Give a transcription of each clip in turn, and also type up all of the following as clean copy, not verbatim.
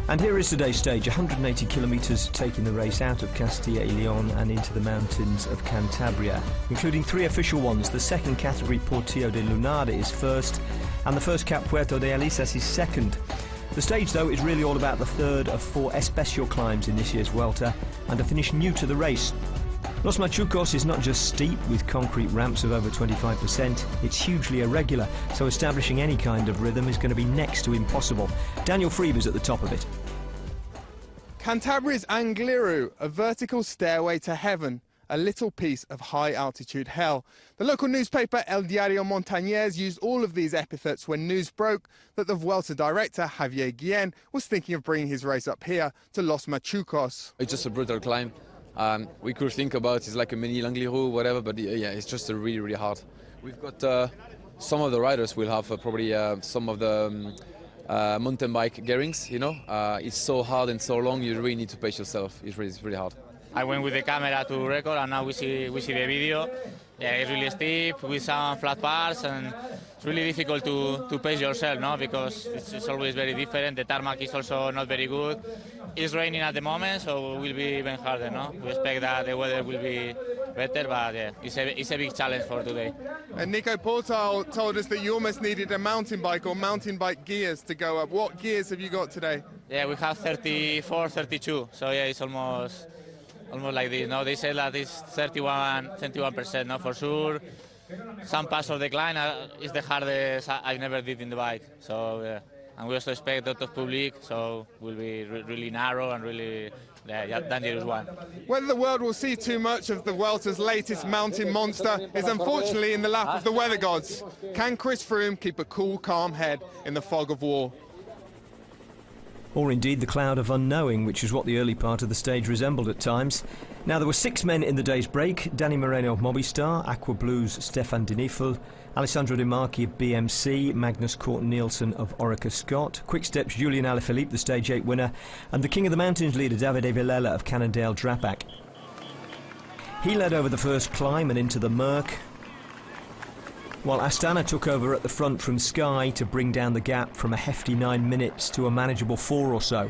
And here is today's stage, 180 kilometres taking the race out of Castilla y León and into the mountains of Cantabria, including 3 official ones. The second category, Portillo de Lunada, is first, and the first cap, Puerto de Alisas, is second. The stage, though, is really all about the third of 4 especial climbs in this year's Vuelta, and a finish new to the race. Los Machucos is not just steep with concrete ramps of over 25%, it's hugely irregular, so establishing any kind of rhythm is going to be next to impossible. Daniel Freeber's at the top of it. Cantabria's Angliru, a vertical stairway to heaven, a little piece of high-altitude hell. The local newspaper El Diario Montañés used all of these epithets when news broke that the Vuelta director, Javier Guillén, was thinking of bringing his race up here to Los Machucos. It's just a brutal climb. We could think about it's like a mini Langliru, whatever, but yeah, it's just really, really hard. We've got some of the riders will have probably some of the mountain bike gearings, you know. It's so hard and so long, you really need to pace yourself. It's really hard. I went with the camera to record, and now we see the video. Yeah, it's really steep with some flat parts, and it's really difficult to pace yourself, no? Because it's always very different. The tarmac is also not very good. It's raining at the moment, so it will be even harder, no? We expect that the weather will be better, but yeah, it's a big challenge for today. And Nico Portal told us that you almost needed a mountain bike or mountain bike gears to go up. What gears have you got today? Yeah, we have 34, 32, so yeah, it's almost like this, no? They say that it's 31%, no, for sure. Some parts of the climb is the hardest I never did in the bike, so yeah. And we also expect a lot of public, so it will be really narrow and really dangerous one. Whether the world will see too much of the Vuelta's latest mountain monster is unfortunately in the lap of the weather gods. Can Chris Froome keep a cool, calm head in the fog of war? Or indeed the cloud of unknowing, which is what the early part of the stage resembled at times. Now, there were 6 men in the day's break: Danny Moreno of Movistar, Aqua Blues Stefan de Nifel, Alessandro De Marchi of BMC, Magnus Cort Nielsen of Orica Scott, Quick-Step's Julian Alaphilippe, the Stage 8 winner, and the King of the Mountains leader Davide Villela of Cannondale Drapac. He led over the first climb and into the murk, while Astana took over at the front from Sky to bring down the gap from a hefty 9 minutes to a manageable 4 or so.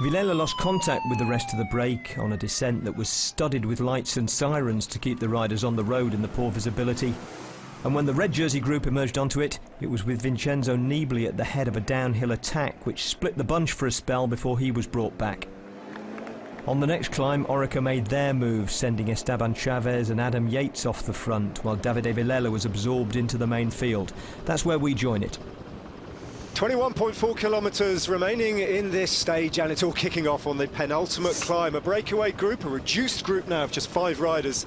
Villela lost contact with the rest of the break on a descent that was studded with lights and sirens to keep the riders on the road in the poor visibility. And when the red jersey group emerged onto it, it was with Vincenzo Nibali at the head of a downhill attack which split the bunch for a spell before he was brought back. On the next climb, Orica made their move, sending Esteban Chavez and Adam Yates off the front, while Davide Villela was absorbed into the main field. That's where we join it. 21.4 kilometres remaining in this stage, and it's all kicking off on the penultimate climb. A breakaway group, a reduced group now of just 5 riders,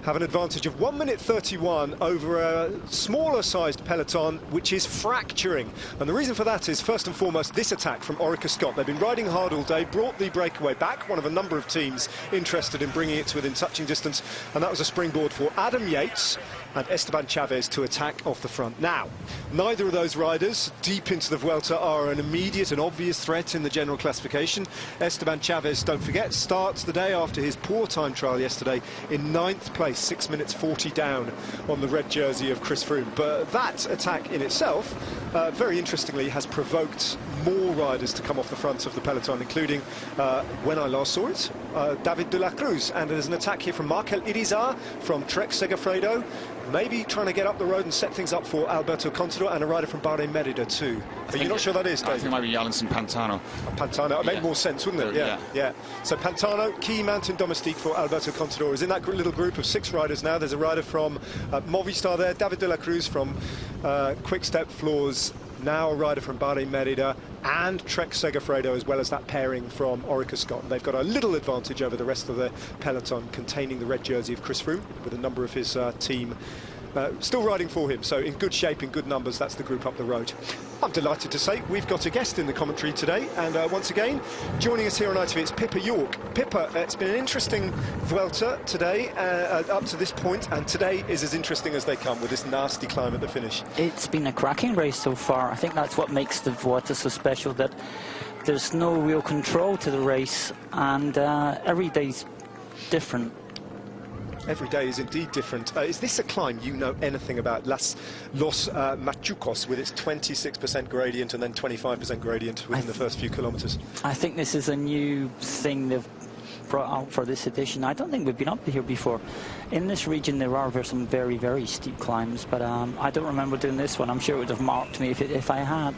have an advantage of 1 minute 31 over a smaller sized peloton which is fracturing. And the reason for that is, first and foremost, this attack from Orica Scott. They've been riding hard all day, brought the breakaway back, one of a number of teams interested in bringing it to within touching distance, and that was a springboard for Adam Yates and Esteban Chavez to attack off the front. Now, neither of those riders deep into the Vuelta are an immediate and obvious threat in the general classification. Esteban Chavez, don't forget, starts the day after his poor time trial yesterday in 9th place, 6 minutes 40 down on the red jersey of Chris Froome. But that attack in itself, very interestingly, has provoked more riders to come off the front of the peloton, including, when I last saw it, David de la Cruz. And there's an attack here from Markel Irizar from Trek Segafredo, maybe trying to get up the road and set things up for Alberto Contador, and a rider from Bahrain Merida too. But you're not sure that is, David? I think it might be Alanson Pantano. Pantano, it made more sense, wouldn't it? Yeah. So Pantano, key mountain domestique for Alberto Contador, is in that little group of 6 riders now. There's a rider from Movistar there, David de la Cruz from Quick-Step Floors, now a rider from Bahrain Merida, and Trek Segafredo, as well as that pairing from Orica Scott. They've got a little advantage over the rest of the peloton containing the red jersey of Chris Froome, with a number of his team still riding for him. So in good shape, in good numbers, that's the group up the road. I'm delighted to say we've got a guest in the commentary today, and once again, joining us here on ITV, it's Pippa York. Pippa, it's been an interesting Vuelta today, up to this point, and today is as interesting as they come with this nasty climb at the finish. It's been a cracking race so far. I think that's what makes the Vuelta so special, that there's no real control to the race, and every day's different. Every day is indeed different. Is this a climb you know anything about? Los Machucos, with its 26% gradient and then 25% gradient within the first few kilometres. I think this is a new thing they've brought out for this edition. I don't think we've been up here before. In this region there are some very, very steep climbs, but I don't remember doing this one. I'm sure it would have marked me if I had.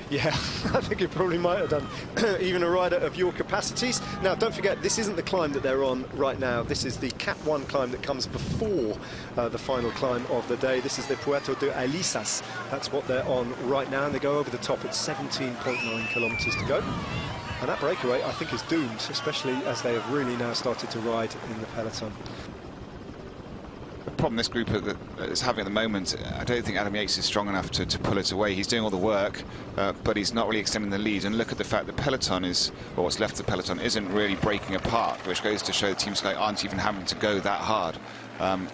Yeah, I think it probably might have done, even a rider of your capacities. Now, don't forget, this isn't the climb that they're on right now. This is the Cap 1 climb that comes before the final climb of the day. This is the Puerto de Alisas. That's what they're on right now, and they go over the top at 17.9 kilometres to go. And that breakaway, I think, is doomed, especially as they have really now started to ride in the peloton. The problem this group is having at the moment, I don't think Adam Yates is strong enough to pull it away. He's doing all the work, but he's not really extending the lead. And look at the fact the peloton is, or what's left of the peloton, isn't really breaking apart, which goes to show the Team Sky aren't even having to go that hard.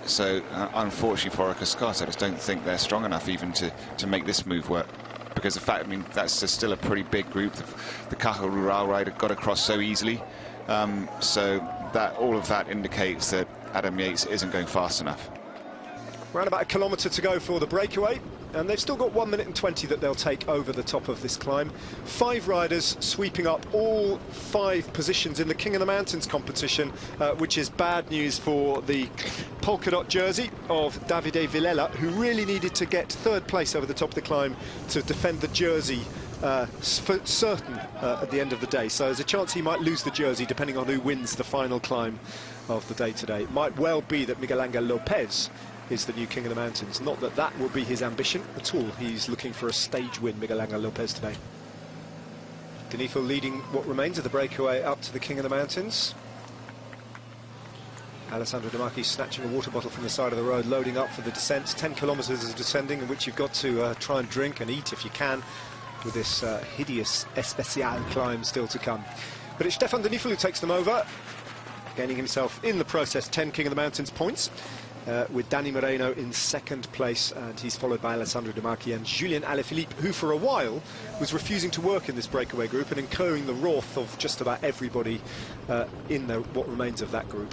So unfortunately for Orica Scott, I just don't think they're strong enough even to make this move work. Because the fact, I mean, that's just still a pretty big group. The Caja Rural rider got across so easily. So that all of that indicates that Adam Yates isn't going fast enough. Around about a kilometre to go for the breakaway, and they've still got 1 minute and 20 that they'll take over the top of this climb. 5 riders sweeping up all 5 positions in the King of the Mountains competition, which is bad news for the polka dot jersey of Davide Villela, who really needed to get 3rd place over the top of the climb to defend the jersey for certain at the end of the day. So there's a chance he might lose the jersey depending on who wins the final climb of the day today. It might well be that Miguel Angel Lopez is the new King of the Mountains. Not that that will be his ambition at all. He's looking for a stage win, Miguel Angel Lopez, today. Denifel leading what remains of the breakaway up to the King of the Mountains. Alessandro De Marchi snatching a water bottle from the side of the road, loading up for the descent. 10 kilometres of descending in which you've got to try and drink and eat if you can, with this hideous Especial climb still to come. But it's Stefan Denifel who takes them over, gaining himself in the process 10 King of the Mountains points. With Dani Moreno in 2nd place, and he's followed by Alessandro De Marchi and Julien Alaphilippe, who for a while was refusing to work in this breakaway group and incurring the wrath of just about everybody in what remains of that group.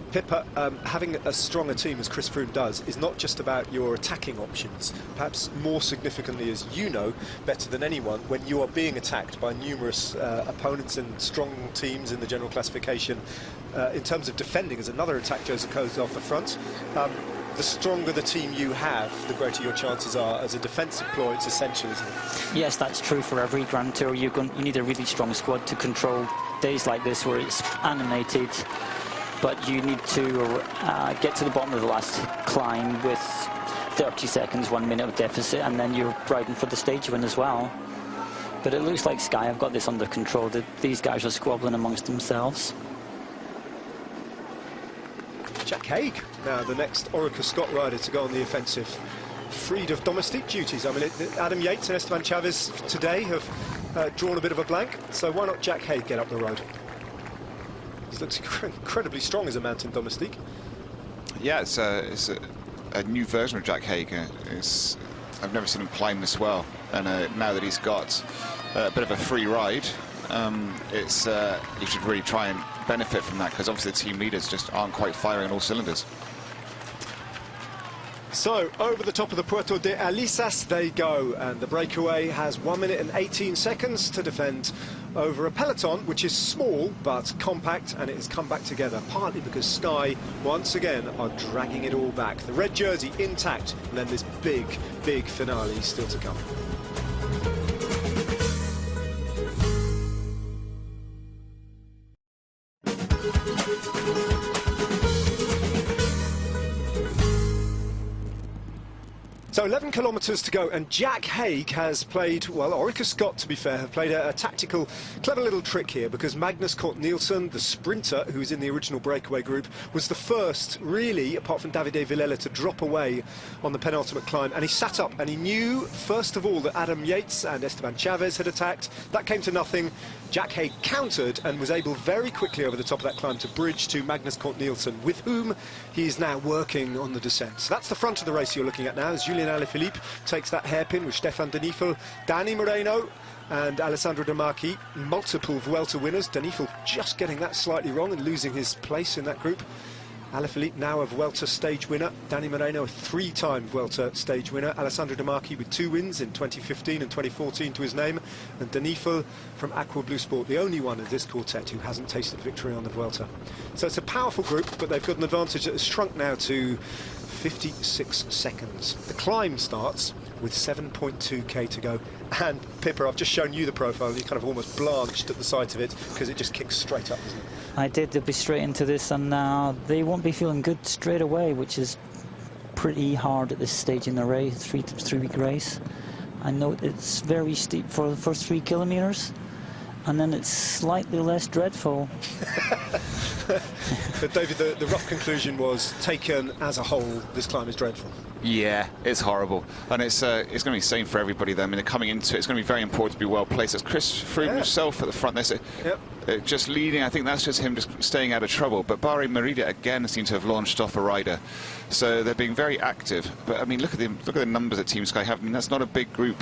Pippa, having as strong a team as Chris Froome does is not just about your attacking options, perhaps more significantly, as you know better than anyone, when you are being attacked by numerous opponents and strong teams in the general classification. In terms of defending, as another attack Joseph goes off the front, the stronger the team you have, the greater your chances are. As a defensive ploy, it's essential, isn't it? Yes, that's true for every Grand Tour. You need a really strong squad to control days like this where it's animated, but you need to get to the bottom of the last climb with 30 seconds, 1 minute of deficit, and then you're riding for the stage win as well. But it looks like Sky have got this under control. These guys are squabbling amongst themselves. Jack Haig, now the next Orica Scott rider to go on the offensive, freed of domestic duties. I mean, Adam Yates and Esteban Chavez today have drawn a bit of a blank, so why not Jack Haig get up the road? He looks incredibly strong as a mountain domestique. Yeah, it's a new version of Jack Haig. I've never seen him climb this well, and now that he's got a bit of a free ride, you should really try and benefit from that, because obviously the team leaders just aren't quite firing on all cylinders. So over the top of the Puerto de Alisas they go, and the breakaway has 1 minute and 18 seconds to defend over a peloton which is small but compact, and it has come back together partly because Sky once again are dragging it all back. The red jersey intact, and then this big finale still to come. So 11 kilometres to go, and Jack Haig has played, well, Orica Scott, to be fair, have played a tactical, clever little trick here, because Magnus Cort Nielsen, the sprinter who was in the original breakaway group, was the first, really, apart from Davide Villela, to drop away on the penultimate climb, and he sat up and he knew, first of all, that Adam Yates and Esteban Chavez had attacked. That came to nothing. Jack Haig countered and was able very quickly over the top of that climb to bridge to Magnus Cort Nielsen, with whom he is now working on the descent. So that's the front of the race you're looking at now, as Julien Alaphilippe takes that hairpin with Stefan Denifel. Dani Moreno and Alessandro De Marchi, multiple Vuelta winners. Denifl just getting that slightly wrong and losing his place in that group. Alaphilippe now a Vuelta stage winner. Dani Moreno, a 3-time Vuelta stage winner. Alessandro De Marchi with 2 wins in 2015 and 2014 to his name. And Denifl from Aqua Blue Sport, the only one of this quartet who hasn't tasted victory on the Vuelta. So it's a powerful group, but they've got an advantage that has shrunk now to 56 seconds. The climb starts with 7.2k to go. And Pippa, I've just shown you the profile, and you kind of almost blanched at the sight of it because it just kicks straight up, doesn't it? I did. They'll be straight into this, and they won't be feeling good straight away, which is pretty hard at this stage in the race, three-week race. I know it's very steep for the first 3 kilometers, and then it's slightly less dreadful. But David, the rough conclusion was, taken as a whole, this climb is dreadful. Yeah, it's horrible, and it's going to be the same for everybody. Though, I mean, coming into it, it's going to be very important to be well placed. That's Chris Froome himself at the front there, just leading. I think that's just him just staying out of trouble. But Bahrain Merida again seem to have launched off a rider, so they're being very active. But I mean, look at the numbers that Team Sky have. I mean, that's not a big group,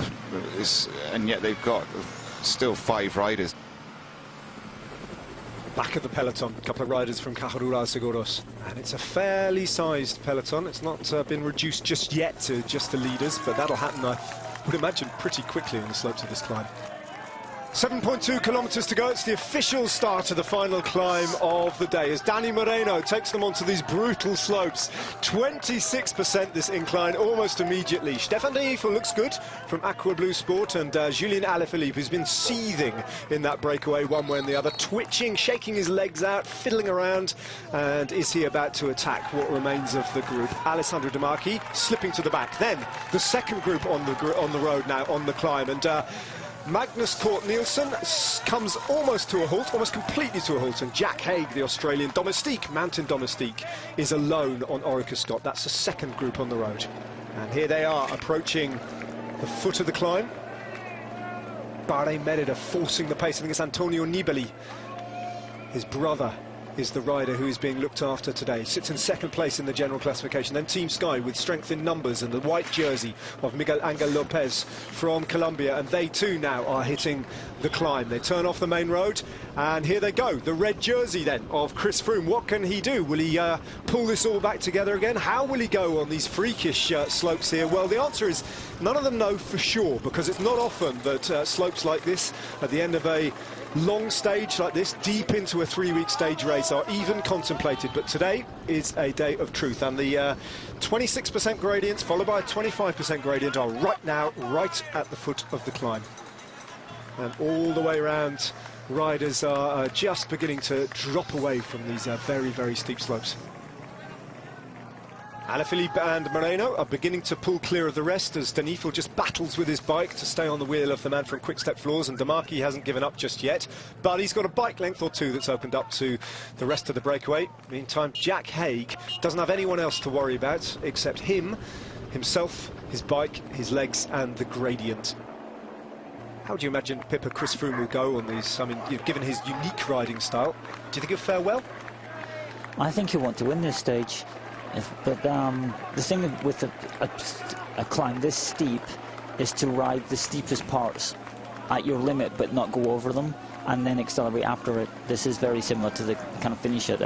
and yet they've got still 5 riders. Back at the peloton, a couple of riders from Caja Rural Seguros, and it's a fairly sized peloton. It's not been reduced just yet to just the leaders, but that'll happen, I would imagine, pretty quickly on the slopes of this climb. 7.2 kilometers to go. It's the official start of the final climb of the day as Dani Moreno takes them onto these brutal slopes. 26% this incline almost immediately. Stefan Denifl looks good from Aqua Blue Sport, and Julien Alaphilippe, who's been seething in that breakaway one way and the other, twitching, shaking his legs out, fiddling around, and is he about to attack what remains of the group? Alessandro De Marchi slipping to the back. Then the second group on the road now, on the climb, and Magnus Cort Nielsen comes almost to a halt, almost completely to a halt, and Jack Haig, the Australian domestique, mountain domestique, is alone on Orica Scott. That's the second group on the road. And here they are approaching the foot of the climb. Bahrain Merida forcing the pace. I think it's Antonio Nibali, his brother, is the rider who is being looked after today. Sits in second place in the general classification. Then Team Sky with strength in numbers and the white jersey of Miguel Angel Lopez from Colombia, and they too now are hitting the climb. They turn off the main road, and here they go. The red jersey then of Chris Froome. What can he do? Will he pull this all back together again? How will he go on these freakish slopes here? Well, the answer is none of them know for sure, because it's not often that slopes like this at the end of a long stage like this, deep into a 3-week stage race, are even contemplated. But today is a day of truth, and the 26% gradients followed by a 25% gradient are right now right at the foot of the climb, and all the way around riders are just beginning to drop away from these very, very steep slopes. Alaphilippe and Moreno are beginning to pull clear of the rest as Denifl just battles with his bike to stay on the wheel of the man from Quick Step Floors, and De Marchi hasn't given up just yet, but he's got a bike length or two that's opened up to the rest of the breakaway. Meantime, Jack Haig doesn't have anyone else to worry about except himself, his bike, his legs and the gradient. How do you imagine Pippa Chris Froome will go on these? I mean, given his unique riding style, do you think he'll fare well? I think he'll want to win this stage. But the thing with a climb this steep is to ride the steepest parts at your limit but not go over them and then accelerate after it. This is very similar to the kind of finish at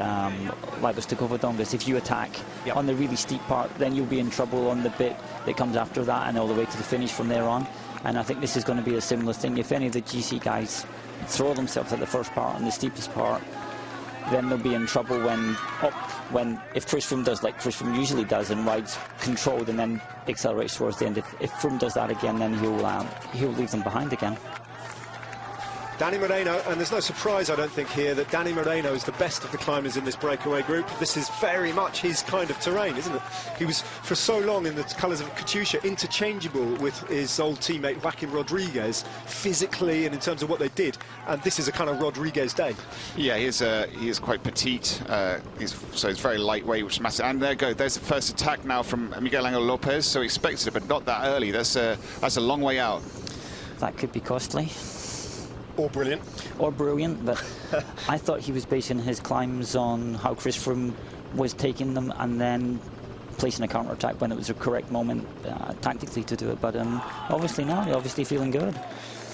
Lagos de Covadongas. If you attack on the really steep part, then you'll be in trouble on the bit that comes after that and all the way to the finish from there on. And I think this is going to be a similar thing. If any of the GC guys throw themselves at the first part and the steepest part, then they'll be in trouble if Chris Froome does like Chris Froome usually does and rides controlled and then accelerates towards the end. If Froome does that again, then he'll leave them behind again. Dani Moreno, and there's no surprise, I don't think, here that Dani Moreno is the best of the climbers in this breakaway group. This is very much his kind of terrain, isn't it? He was, for so long, in the colours of Katusha, interchangeable with his old teammate Joaquin Rodriguez, physically and in terms of what they did. And this is a kind of Rodriguez day. Yeah, he is quite petite, so he's very lightweight, which is massive. And there's the first attack now from Miguel Angel Lopez, so he expected it, but not that early. That's a long way out. That could be costly. Or brilliant. Or brilliant, but I thought he was basing his climbs on how Chris Froome was taking them and then placing a counter-attack when it was a correct moment tactically to do it. But obviously now, you're obviously feeling good.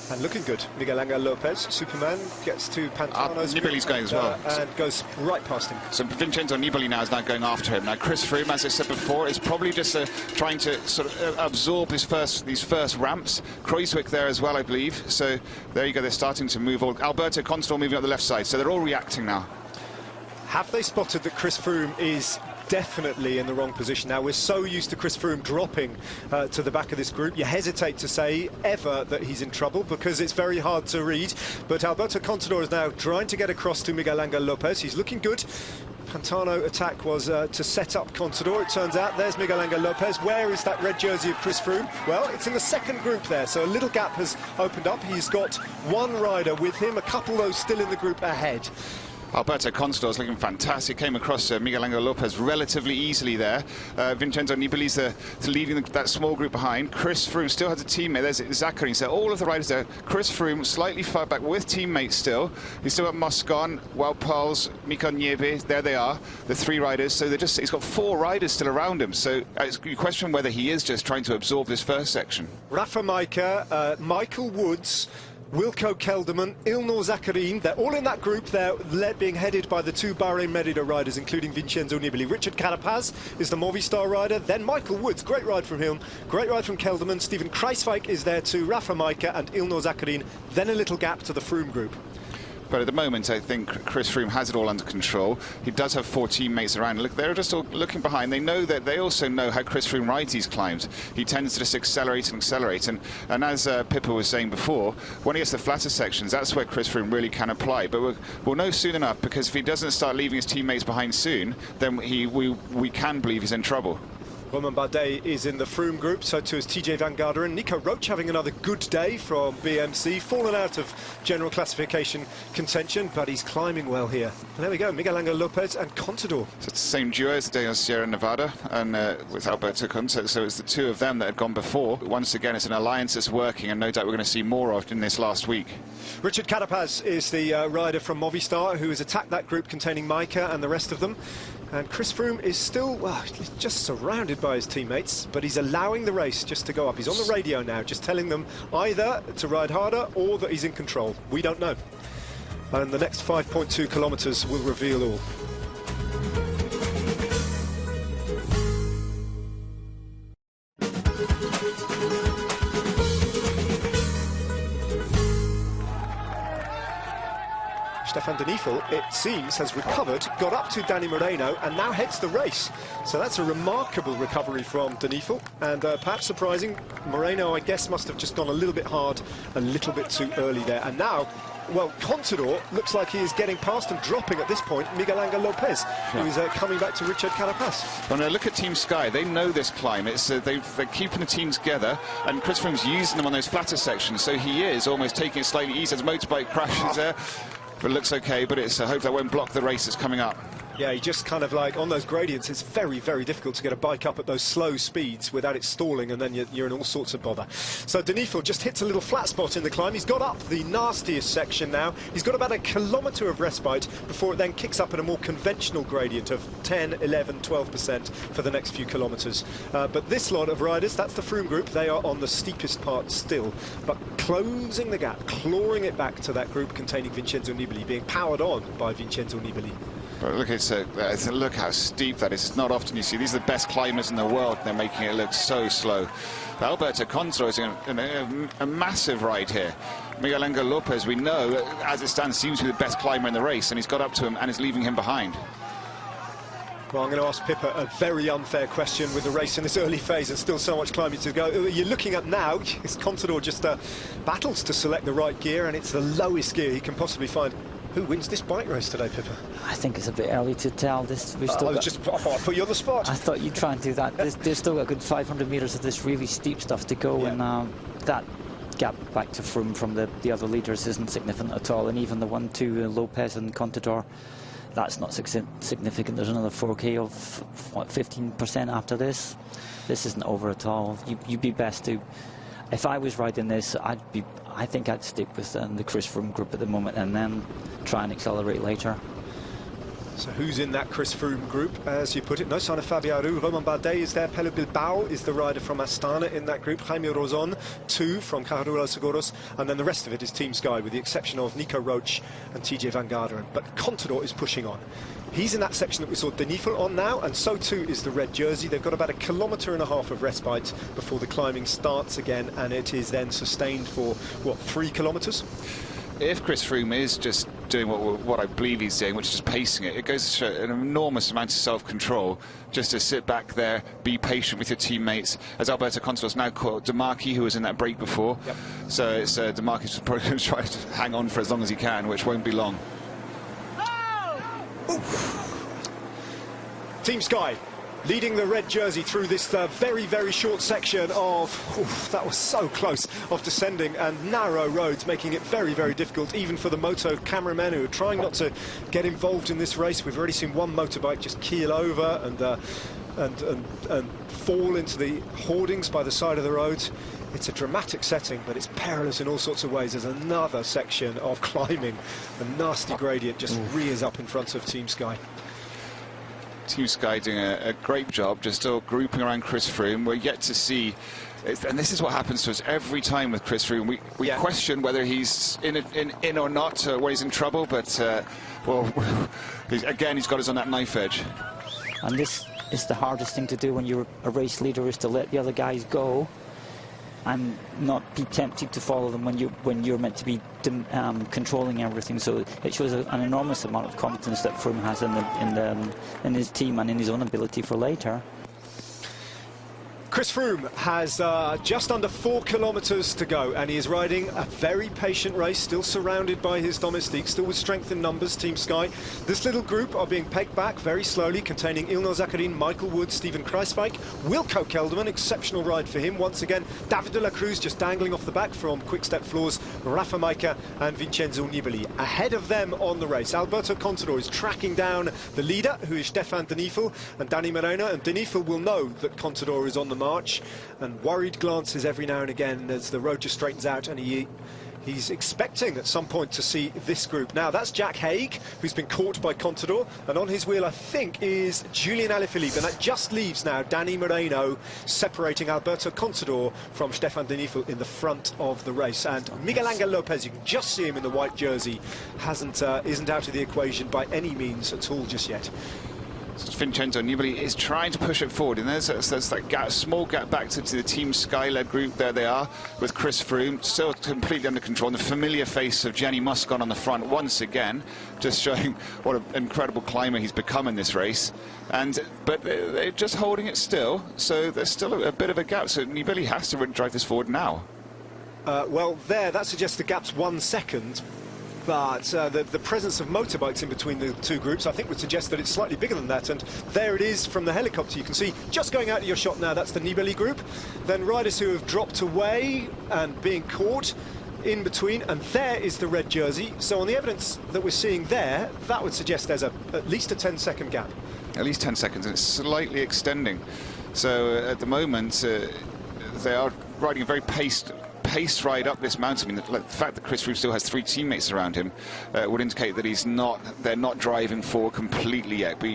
And looking good. Miguel Angel Lopez, Superman, gets to Pantano's Nibali's going as well. And goes right past him. So Vincenzo Nibali now is now going after him. Now Chris Froome, as I said before, is probably just trying to sort of absorb these first ramps. Kruijswijk there as well, I believe. So there you go, they're starting to move. Alberto Contador moving up the left side, so they're all reacting now. Have they spotted that Chris Froome is definitely in the wrong position now? We're so used to Chris Froome dropping to the back of this group. You hesitate to say ever that he's in trouble because it's very hard to read. But Alberto Contador is now trying to get across to Miguel Angel Lopez. He's looking good. Pantano attack was to set up Contador. It turns out there's Miguel Angel Lopez. Where is that red jersey of Chris Froome? Well, it's in the second group there, so a little gap has opened up. He's got one rider with him, a couple though still in the group ahead. Alberto Contador's looking fantastic. Came across Miguel Angel Lopez relatively easily there. Vincenzo Nibali's leading that small group behind. Chris Froome still has a teammate. There's Zachary. So all of the riders there. Chris Froome slightly far back with teammates still. He's still got Moscon, Wout Poels, Mika Nieve. There they are, the three riders. So he's got four riders still around him. So you question whether he is just trying to absorb this first section. Rafa Majka, Michael Woods, Wilco Kelderman, Ilnur Zakarin, they're all in that group. They're being headed by the two Bahrain Merida riders, including Vincenzo Nibali. Richard Carapaz is the Movistar rider. Then Michael Woods, great ride from him, great ride from Kelderman. Steven Kruijswijk is there too, Rafa Majka and Ilnur Zakarin. Then a little gap to the Froome group. But at the moment, I think Chris Froome has it all under control. He does have four teammates around. Look, they're just all looking behind. They know that they also know how Chris Froome rides these climbs. He tends to just accelerate and accelerate. And as Pippa was saying before, when he gets the flatter sections, that's where Chris Froome really can apply. But we'll know soon enough, because if he doesn't start leaving his teammates behind soon, then we can believe he's in trouble. Romain Bardet is in the Froome group, so too is TJ Van Garderen. Nico Roach having another good day from BMC, fallen out of general classification contention, but he's climbing well here. And there we go, Miguel Angel Lopez and Contador. So it's the same duo as the day on Sierra Nevada, and with Alberto Contador, so it's the two of them that had gone before. But once again, it's an alliance that's working, and no doubt we're going to see more of in this last week. Richard Carapaz is the rider from Movistar who has attacked that group containing Majka and the rest of them. And Chris Froome is still, well, he's just surrounded by his teammates, but he's allowing the race just to go up. He's on the radio now, just telling them either to ride harder or that he's in control. We don't know. And the next 5.2 kilometres will reveal all. Stefan de Neefel, it seems, has recovered, got up to Danny Moreno, and now heads the race. So that's a remarkable recovery from de Neefel, and perhaps surprising. Moreno, I guess, must have just gone a little bit hard, a little bit too early there. And now, well, Contador looks like he is getting past and dropping at this point Miguel Angel Lopez, who is coming back to Richard Carapaz. Well, now look at Team Sky. They know this climb. It's they're keeping the team together, and Chris Froome's using them on those flatter sections, so he is almost taking it slightly easy as motorbike crashes there. But it looks okay, but it's I hope that won't block the race that's coming up. Yeah, he just kind of like, on those gradients, it's very, very difficult to get a bike up at those slow speeds without it stalling, and then you're in all sorts of bother. So de Neefel just hits a little flat spot in the climb. He's got up the nastiest section now. He's got about a kilometre of respite before it then kicks up at a more conventional gradient of 10, 11, 12% for the next few kilometres. But this lot of riders, that's the Froome group, they are on the steepest part still, but closing the gap, clawing it back to that group containing Vincenzo Nibali, being powered on by Vincenzo Nibali. But look, look how steep that is. It's not often you see. These are the best climbers in the world. They're making it look so slow. Alberto Contador is a massive ride here. Miguel Angel Lopez, we know, as it stands, seems to be the best climber in the race, and he's got up to him and is leaving him behind. Well, I'm going to ask Pippa a very unfair question with the race in this early phase and still so much climbing to go. You're looking at now, is Contador just battles to select the right gear, and it's the lowest gear he can possibly find. Who wins this bike race today, Pippa? I think it's a bit early to tell. We've still I thought I'd put you on the spot. I thought you'd try and do that. There's still got a good 500 metres of this really steep stuff to go, yeah. And that gap back to Froome from the other leaders isn't significant at all. And even the 1-2 Lopez and Contador, that's not significant. There's another 4K of, what, 15% after this. This isn't over at all. You'd be best to... If I was riding this, I think I'd stick with the Chris Froome group at the moment and then try and accelerate later. So who's in that Chris Froome group, as you put it? No sign of Fabio Aru. Romain Bardet is there. Pelo Bilbao is the rider from Astana in that group. Jaime Rozon, 2 from Cajarural Seguros. And then the rest of it is Team Sky, with the exception of Nico Roach and TJ Van Garderen. But Contador is pushing on. He's in that section that we saw Denifel on now, and so too is the red jersey. They've got about 1.5 kilometres of respite before the climbing starts again, and it is then sustained for, what, 3 kilometres? If Chris Froome is just doing what I believe he's doing, which is just pacing it, it goes to show an enormous amount of self-control just to sit back there, be patient with your teammates. As Alberto Contador's now caught Demarchi, who was in that break before. Yep. So it's Demarchi's probably going to try to hang on for as long as he can, which won't be long. Team Sky leading the red jersey through this very, very short section of, that was so close, of descending and narrow roads, making it very, very difficult, even for the moto cameramen who are trying not to get involved in this race. We've already seen one motorbike just keel over and fall into the hoardings by the side of the road. It's a dramatic setting, but it's perilous in all sorts of ways. There's another section of climbing. A nasty gradient just rears up in front of Team Sky. Team Sky doing a great job, just still grouping around Chris Froome. We're yet to see, and this is what happens to us every time with Chris Froome. We question whether he's in or not, where he's in trouble, but well, again, he's got us on that knife edge. And this is the hardest thing to do when you're a race leader, is to let the other guys go and not be tempted to follow them when you're meant to be controlling everything. So it shows an enormous amount of confidence that Froome has in his team and in his own ability for later. Chris Froome has just under 4 kilometres to go, and he is riding a very patient race, still surrounded by his domestiques, still with strength in numbers, Team Sky. This little group are being pegged back very slowly, containing Ilno Zakarin, Michael Wood, Stephen Kruiswijk, Wilco Kelderman, exceptional ride for him once again, David de la Cruz just dangling off the back from Quick Step Floors, Rafa Maika and Vincenzo Nibali. Ahead of them on the race, Alberto Contador is tracking down the leader, who is Stefan Denifel and Dani Moreno, and Denifel will know that Contador is on the march, and worried glances every now and again as the road just straightens out, and he's expecting at some point to see this group. Now that's Jack Haig, who's been caught by Contador, and on his wheel I think is Julian Alaphilippe, and that just leaves now Dani Moreno separating Alberto Contador from Stefan Denifel in the front of the race. And Miguel Angel Lopez, you can just see him in the white jersey, isn't out of the equation by any means at all just yet. Vincenzo Nibali is trying to push it forward, and there's that gap, small gap back to the Team Sky-led group. There they are, with Chris Froome still completely under control, and the familiar face of Gianni Moscon on the front once again, just showing what an incredible climber he's become in this race. But they're just holding it still, so there's still a bit of a gap, so Nibali has to drive this forward now. Well, that suggests the gap's 1 second. But the presence of motorbikes in between the two groups, I think, would suggest that it's slightly bigger than that. And there it is from the helicopter. You can see, just going out of your shot now, that's the Nibali group. Then riders who have dropped away and being caught in between. And there is the red jersey. So on the evidence that we're seeing there, that would suggest there's at least a 10-second gap. At least 10 seconds, and it's slightly extending. So at the moment, they are riding a very paced ride up this mountain. I mean, the fact that Chris Froome still has 3 teammates around him would indicate that they're not driving forward completely yet. But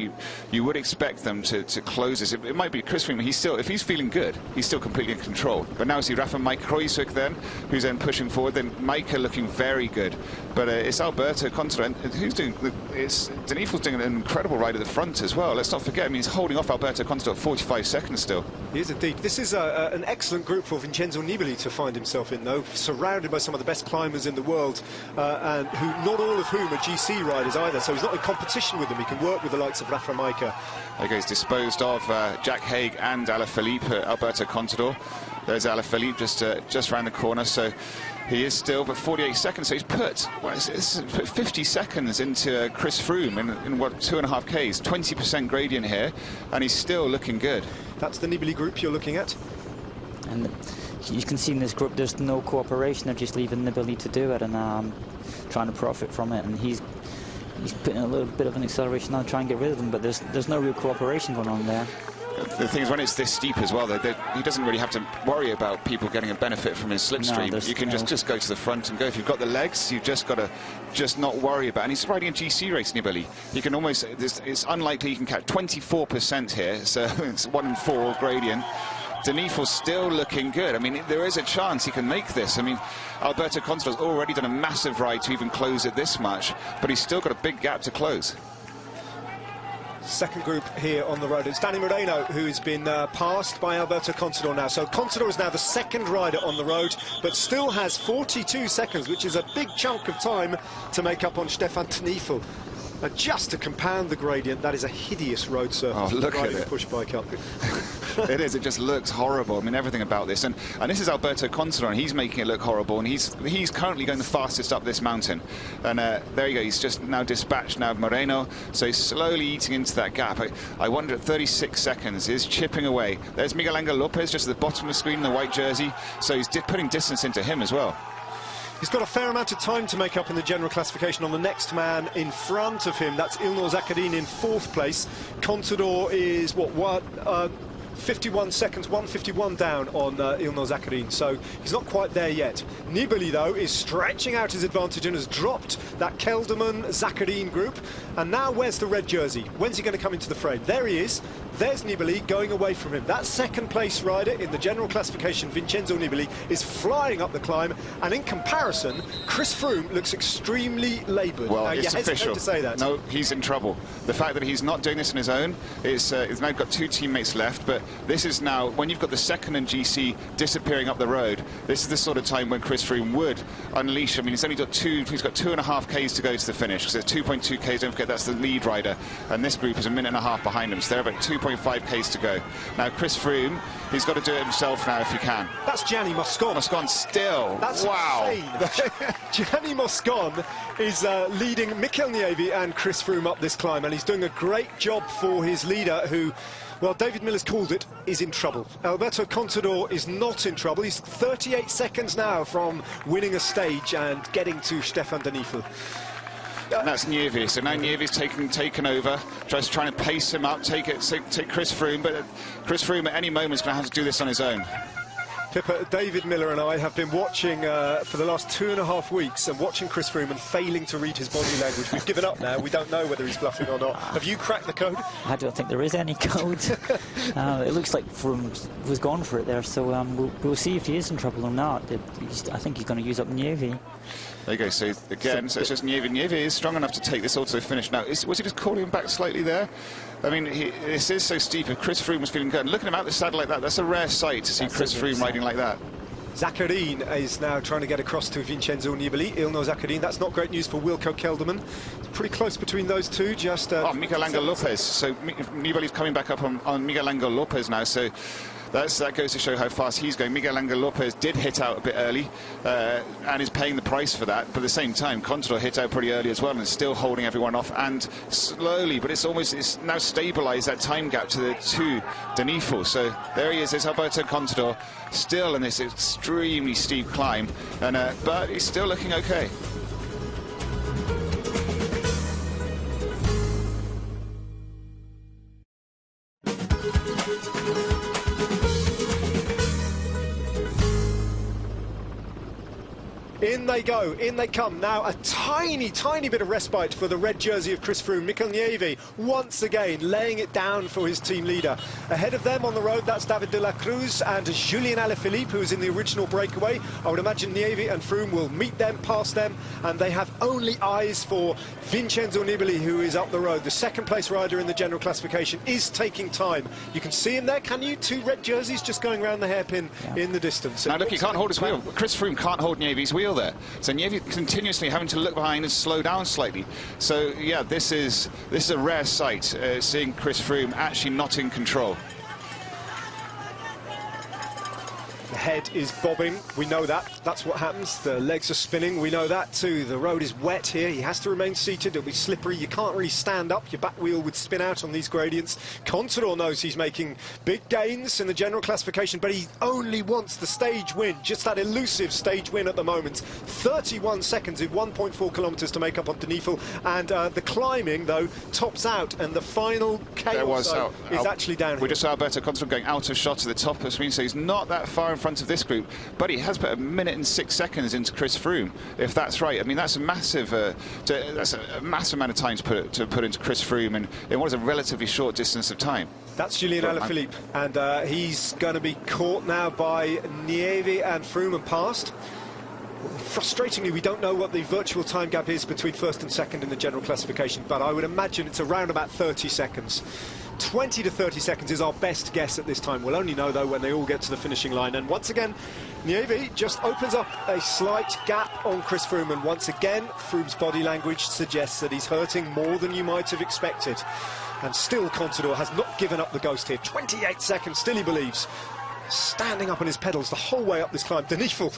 you would expect them to close this. It might be Chris Froome. If he's feeling good, he's still completely in control. But now we see Rafa Mike Kruiswijk then, who's then pushing forward. Then Micah looking very good. But it's Alberto Contador who's doing. Denifel's doing an incredible ride at the front as well. Let's not forget. I mean, he's holding off Alberto Contador 45 seconds still. He is indeed. This is an excellent group for Vincenzo Nibali to find himself in, though, surrounded by some of the best climbers in the world, and not all of whom are GC riders either, so he's not in competition with them. He can work with the likes of Rafa Maika. Okay, he's disposed of Jack Haig and Alaphilippe, Alberto Contador. There's Alaphilippe just around the corner, so he is still, but 48 seconds, so he's put 50 seconds into Chris Froome in what, 2.5 Ks, 20% gradient here, and he's still looking good. That's the Nibali group you're looking at. And you can see in this group there's no cooperation. They're just leaving Nibali to do it and trying to profit from it, and he's putting a little bit of an acceleration now to try and get rid of them, but there's no real cooperation going on there. the thing is, when it's this steep as well, he doesn't really have to worry about people getting a benefit from his slipstream. No, you can just go to the front and go. If you've got the legs, you've just got to not worry about. And he's riding a GC race, Nibali. He can almost. It's unlikely he can catch 24% here, so it's 1 in 4 gradient. Denifel's still looking good. I mean, there is a chance he can make this. I mean, Alberto Contador's already done a massive ride to even close it this much, but he's still got a big gap to close. Second group here on the road. It's Danny Moreno who has been passed by Alberto Contador now. So Contador is now the second rider on the road, but still has 42 seconds, which is a big chunk of time to make up on Stefan Denifl. And just to compound the gradient, that is a hideous road surface. Oh, look at it. Push bike up. It is. It just looks horrible. I mean, everything about this. And this is Alberto Contador, and he's making it look horrible. And he's currently going the fastest up this mountain. And there you go. He's just now dispatched now Moreno. So he's slowly eating into that gap. I wonder at 36 seconds is chipping away. There's Miguel Angel Lopez just at the bottom of the screen in the white jersey. So he's putting distance into him as well. He's got a fair amount of time to make up in the general classification on the next man in front of him. That's Ilnur Zakarin in 4th place. Contador is, 51 seconds, 1:51 down on Ilnur Zakarin, so he's not quite there yet. Nibali, though, is stretching out his advantage and has dropped that Kelderman-Zakarin group. And now where's the red jersey? When's he going to come into the frame? There he is. There's Nibali going away from him. That second-place rider in the general classification, Vincenzo Nibali, is flying up the climb. And in comparison, Chris Froome looks extremely laboured. Well, now, it's official. To say that. No, he's in trouble. The fact that he's not doing this on his own is he's now got 2 teammates left. But this is now, when you've got the second and GC disappearing up the road, this is the sort of time when Chris Froome would unleash. I mean, he's got 2.5 Ks to go to the finish. So there's 2.2 Ks, don't forget that's the lead rider. And this group is 1.5 minutes behind him. So they're about 2.5 Ks to go. Now, Chris Froome, he's got to do it himself now if he can. That's Gianni Moscon. Moscon still. That's wow. Insane. Gianni Moscon is leading Mikel Nieve and Chris Froome up this climb, and he's doing a great job for his leader, who, well, David Miller's called it, is in trouble. Alberto Contador is not in trouble. He's 38 seconds now from winning a stage and getting to Stefan Denifl. And that's Nieve. So now Nieve's taken over, just trying to pace him up, take Chris Froome, but Chris Froome at any moment is going to have to do this on his own. Pippa, David Miller and I have been watching for the last 2.5 weeks and watching Chris Froome and failing to read his body language. We've given up now. We don't know whether he's bluffing or not. Have you cracked the code? I don't think there is any code. It looks like Froome was gone for it there, so we'll see if he is in trouble or not. I think he's going to use up Nieve. There you go. So again, so it's just Nieve. Nieve is strong enough to take this auto finish. Now, was he just calling him back slightly there? I mean, this is so steep. If Chris Froome was feeling good, and looking at him out the saddle like that, that's a rare sight to see Chris Froome riding like that. Zakarin is now trying to get across to Vincenzo Nibali. Ilnur Zakarin, that's not great news for Wilco Kelderman. It's pretty close between those two, just... Miguel Angel Lopez. So Nibali's coming back up on Miguel Angel Lopez now, so... That goes to show how fast he's going. Miguel Angel Lopez did hit out a bit early and is paying the price for that. But at the same time, Contador hit out pretty early as well and is still holding everyone off. And slowly, but it's now stabilised that time gap to Denifl. So there he is, it's Alberto Contador, still in this extremely steep climb. But he's still looking okay. In they go, in they come. Now a tiny, tiny bit of respite for the red jersey of Chris Froome. Mikel Nieve once again laying it down for his team leader. Ahead of them on the road, that's David de la Cruz and Julien Alaphilippe, who was in the original breakaway. I would imagine Nieve and Froome will meet them, pass them, and they have only eyes for Vincenzo Nibali, who is up the road. The second place rider in the general classification is taking time. You can see him there, can you? 2 red jerseys just going around the hairpin in the distance. Now look, he can't hold his wheel. Chris Froome can't hold Nieve's wheel there. So Nieve continuously having to look behind and slow down slightly. So yeah, this is a rare sight, seeing Chris Froome actually not in control. head is bobbing. We know that. That's what happens. The legs are spinning. We know that too. The road is wet here. He has to remain seated. It'll be slippery. You can't really stand up. Your back wheel would spin out on these gradients. Contador knows he's making big gains in the general classification, but he only wants the stage win, just that elusive stage win at the moment. 31 seconds in 1.4 kilometres to make up on Denifl, and the climbing, though, tops out, and the final chaos zone is actually down here. We just saw Alberto Contador going out of shot at the top of the screen, so he's not that far in front of this group, but he has put 1 minute and 6 seconds into Chris Froome, if that's right. I mean, that's a massive, that's a massive amount of time to put into Chris Froome, and in what is a relatively short distance of time. That's Julian Alaphilippe, and he's going to be caught now by Nieve and Froome and passed. Frustratingly, we don't know what the virtual time gap is between first and second in the general classification, but I would imagine it's around about 30 seconds. 20 to 30 seconds is our best guess at this time. We'll only know, though, when they all get to the finishing line. And once again, Nieve just opens up a slight gap on Chris Froome, and once again, Froome's body language suggests that he's hurting more than you might have expected. And still, Contador has not given up the ghost here. 28 seconds, still he believes. Standing up on his pedals the whole way up this climb. Denifl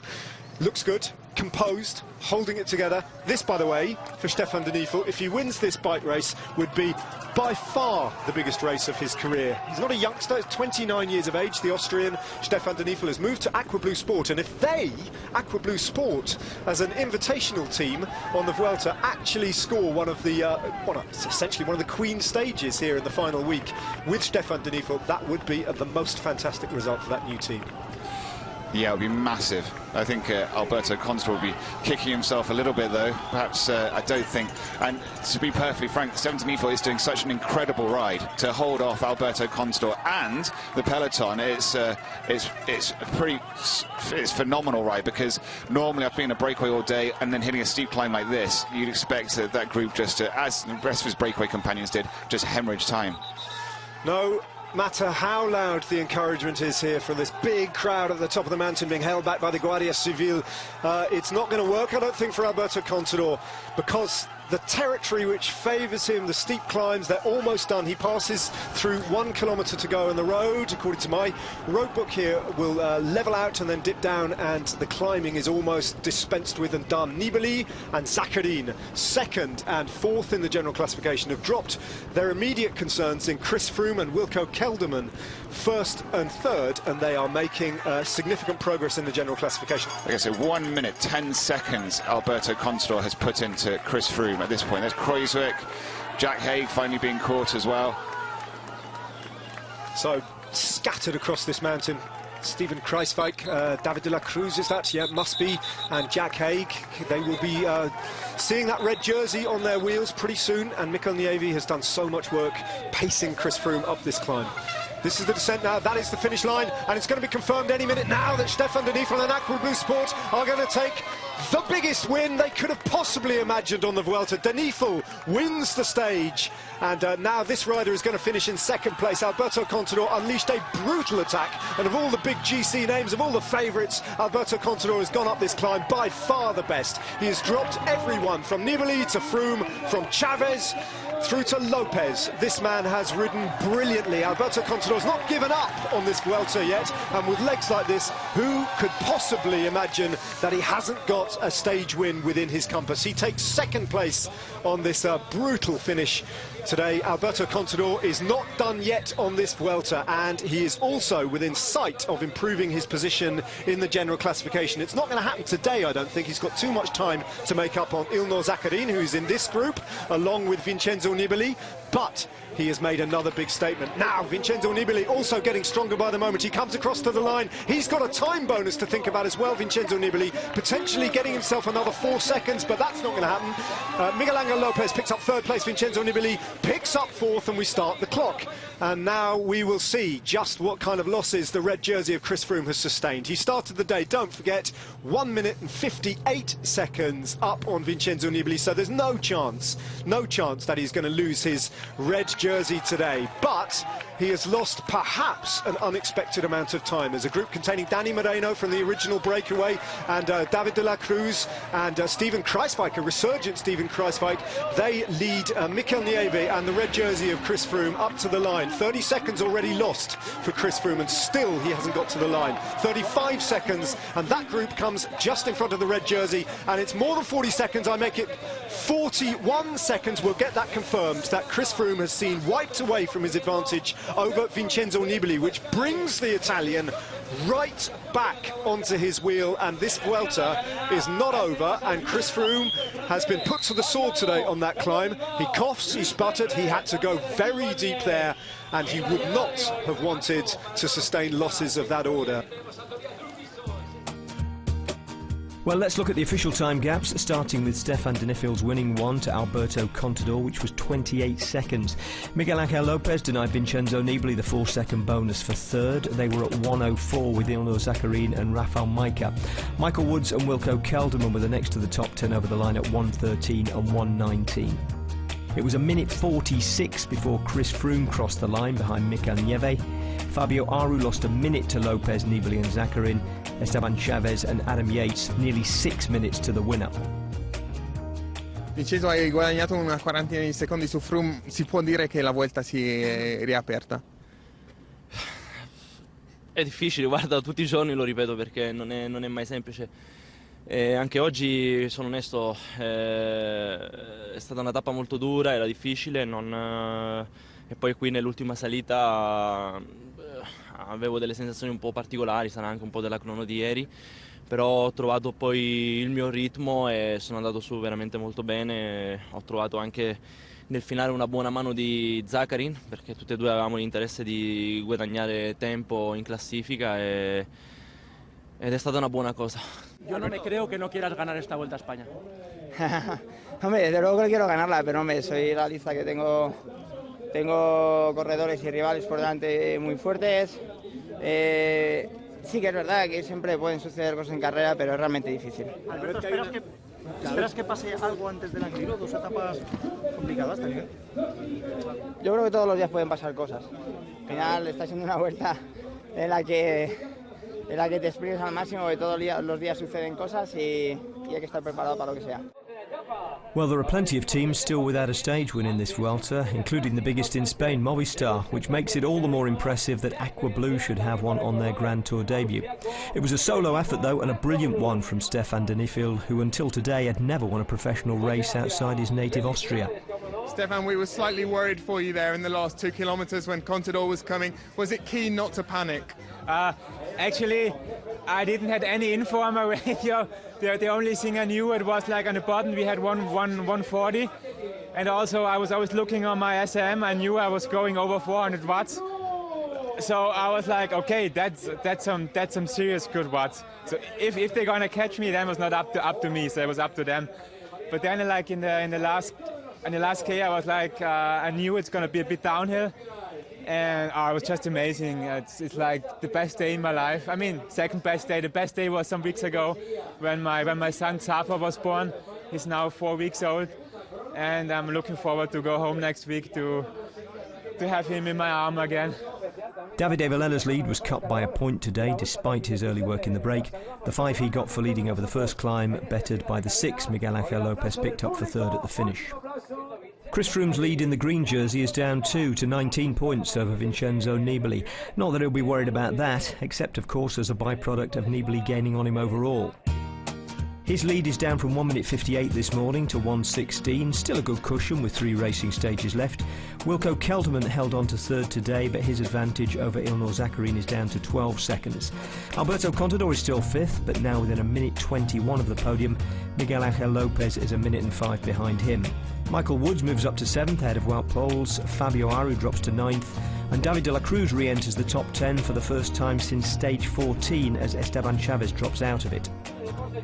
looks good, composed, holding it together. This, by the way, for Stefan Denifl, if he wins this bike race, would be by far the biggest race of his career. He's not a youngster, he's 29 years of age. The Austrian Stefan Denifl has moved to Aqua Blue Sport, and if they, Aqua Blue Sport, as an invitational team on the Vuelta, actually score one of the, essentially one of the Queen stages here in the final week with Stefan Denifl, that would be the most fantastic result for that new team. Yeah, it would be massive. I think Alberto Contador will be kicking himself a little bit, though. Perhaps, I don't think. And to be perfectly frank, Stefan Denifl is doing such an incredible ride to hold off Alberto Contador and the peloton. It's phenomenal ride, because normally I've been a breakaway all day and then hitting a steep climb like this, you'd expect that group just to, as the rest of his breakaway companions did, just hemorrhage time. No matter how loud the encouragement is here from this big crowd at the top of the mountain being held back by the Guardia Civil, it's not going to work, I don't think, for Alberto Contador, because the territory which favours him, the steep climbs, they're almost done. He passes through 1 kilometre to go, and the road, according to my road book here, will level out and then dip down, and the climbing is almost dispensed with and done. Nibali and Zakharin, second and fourth in the general classification, have dropped their immediate concerns in Chris Froome and Wilco Kelderman, first and third, and they are making significant progress in the general classification. Like I said, 1 minute, 10 seconds Alberto Contador has put into Chris Froome at this point. There's Kruijswijk, Jack Haig finally being caught as well. So, scattered across this mountain, Steven Kruijswijk, David de la Cruz, is that? Yeah, must be, and Jack Haig. They will be seeing that red jersey on their wheels pretty soon, and Mikel Nieve has done so much work pacing Chris Froome up this climb. This is the descent now, that is the finish line, and it's going to be confirmed any minute now that Stefan Denifl and Aqua Blue Sport are going to take the biggest win they could have possibly imagined on the Vuelta. Denifl wins the stage, and now this rider is going to finish in second place. Alberto Contador unleashed a brutal attack, and of all the big GC names, of all the favourites, Alberto Contador has gone up this climb by far the best. He has dropped everyone, from Nibali to Froome, from Chavez through to Lopez. This man has ridden brilliantly. Alberto Contador's not given up on this Vuelta yet, and with legs like this, who could possibly imagine that he hasn't got a stage win within his compass? He takes second place on this brutal finish today. Alberto Contador is not done yet on this Vuelta, and he is also within sight of improving his position in the general classification. It's not going to happen today, I don't think. He's got too much time to make up on Ilnur Zakharin, who's in this group, along with Vincenzo Nibali, but he has made another big statement. Now, Vincenzo Nibali also getting stronger by the moment. He comes across to the line. He's got a time bonus to think about as well, Vincenzo Nibali, potentially getting himself another 4 seconds, but that's not going to happen. Miguel Angel Lopez picks up third place. Vincenzo Nibali picks up fourth, and we start the clock. And now we will see just what kind of losses the red jersey of Chris Froome has sustained. He started the day, don't forget, 1 minute and 58 seconds up on Vincenzo Nibali, so there's no chance that he's going to lose his red jersey today. But he has lost perhaps an unexpected amount of time. There's a group containing Danny Moreno from the original breakaway and David de la Cruz and Steven Kruijswijk, a resurgent Steven Kruijswijk. They lead Mikel Nieve and the red jersey of Chris Froome up to the line. 30 seconds already lost for Chris Froome, and still he hasn't got to the line. 35 seconds, and that group comes just in front of the red jersey, and it's more than 40 seconds. I make it 41 seconds. We'll get that confirmed, that Chris Froome has seen wiped away from his advantage over Vincenzo Nibali, which brings the Italian right back onto his wheel, and this Vuelta is not over, and Chris Froome has been put to the sword today on that climb. He coughs, he sputtered, he had to go very deep there, and he would not have wanted to sustain losses of that order. Well, let's look at the official time gaps, starting with Stefan de Nijvel's winning one to Alberto Contador, which was 28 seconds. Miguel Angel Lopez denied Vincenzo Nibali the 4-second bonus for third. They were at 1:04 with Ilnur Zakarin and Rafał Majka. Michael Woods and Wilco Kelderman were the next to the top 10 over the line at 1:13 and 1:19. It was a minute 46 before Chris Froome crossed the line behind Mikel Nieve. Fabio Aru lost a minute to Lopez, Nibali and Zakarin. Esteban Chavez and Adam Yates nearly 6 minutes to the winner. Vincenzo, hai guadagnato una quarantina di secondi su Froome, si può dire che la Vuelta si è riaperta? È difficile, guarda, tutti i giorni lo ripeto perché non è mai semplice. Anche oggi, sono onesto, è stata una tappa molto dura, era difficile, e poi qui nell'ultima salita avevo delle sensazioni un po' particolari, sarà anche un po' della crono di ieri, però ho trovato poi il mio ritmo e sono andato su veramente molto bene. Ho trovato anche nel finale una buona mano di Zakarin, perché tutti e due avevamo l'interesse di guadagnare tempo in classifica ed è stata una buena cosa. Yo no me creo que no quieras ganar esta Vuelta a España. Hombre, desde luego que quiero ganarla, pero hombre, soy realista que tengo corredores y rivales por delante muy fuertes. Sí que es verdad que siempre pueden suceder cosas en carrera, pero es realmente difícil. Alberto, ¿esperas que pase algo antes del Angliru? Dos etapas complicadas también. Yo creo que todos los días pueden pasar cosas. Al final está siendo una vuelta en la que te exprimes al máximo, que todos los días suceden cosas y hay que estar preparado para lo que sea. Well, there are plenty of teams still without a stage win in this Vuelta, including the biggest in Spain, Movistar, which makes it all the more impressive that Aqua Blue should have one on their Grand Tour debut. It was a solo effort, though, and a brilliant one from Stefan de Nijvel, who until today had never won a professional race outside his native Austria. Stefan, we were slightly worried for you there in the last 2 kilometres when Contador was coming. Was it key not to panic? Actually, I didn't have any info on my radio. The only thing I knew, it was like on the button we had 140, and also I was looking on my SM. I knew I was going over 400 watts, so I was like, okay, that's some serious good watts. So if they're gonna catch me, then it was not up to me, so it was up to them. But then, like in the last K, I was like, I knew it's gonna be a bit downhill. And it was just amazing. It's like the best day in my life. I mean, second best day. The best day was some weeks ago when my son Zafa was born. He's now 4 weeks old, and I'm looking forward to go home next week to have him in my arm again. Davide Valella's lead was cut by a point today, despite his early work in the break. The 5 he got for leading over the first climb, bettered by the 6 Miguel Angel Lopez picked up for third at the finish. Chris Froome's lead in the green jersey is down 2 to 19 points over Vincenzo Nibali. Not that he'll be worried about that, except of course as a byproduct of Nibali gaining on him overall. His lead is down from 1 minute 58 this morning to 1:16, still a good cushion with 3 racing stages left. Wilco Kelderman held on to third today, but his advantage over Ilnur Zakarin is down to 12 seconds. Alberto Contador is still 5th, but now within a minute 21 of the podium. Miguel Angel Lopez is a minute and 5 behind him. Michael Woods moves up to 7th ahead of Wout Poels, Fabio Aru drops to 9th, and David de la Cruz re-enters the top 10 for the first time since stage 14 as Esteban Chavez drops out of it.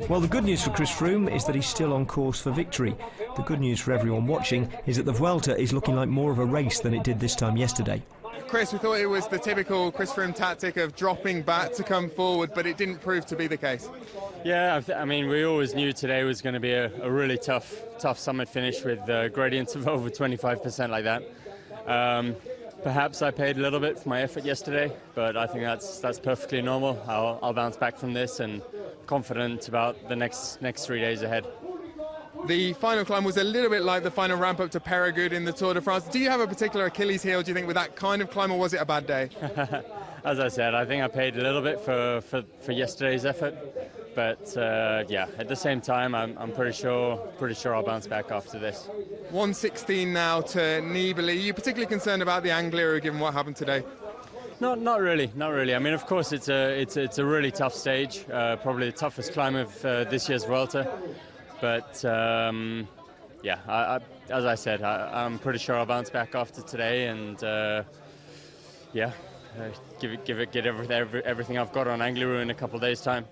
Well, the good news for Chris Froome is that he's still on course for victory. The good news for everyone watching is that the Vuelta is looking like more of a race than it did this time yesterday. Chris, we thought it was the typical Chris Froome tactic of dropping back to come forward, but it didn't prove to be the case. Yeah, I mean, we always knew today was going to be a really tough summit finish with gradients of over 25% like that. Perhaps I paid a little bit for my effort yesterday, but I think that's perfectly normal. I'll bounce back from this and confident about the next 3 days ahead. The final climb was a little bit like the final ramp up to Périgueux in the Tour de France. Do you have a particular Achilles heel, do you think, with that kind of climb, or was it a bad day? As I said, I think I paid a little bit for yesterday's effort, but yeah, at the same time, I'm pretty sure I'll bounce back after this. 1:16 now to Nibali. Are you particularly concerned about the Angliru given what happened today? Not really. I mean, of course, it's a really tough stage, probably the toughest climb of this year's Vuelta. But yeah, as I said, I'm pretty sure I'll bounce back after today, and yeah, get everything I've got on Angliru in a couple of days' time.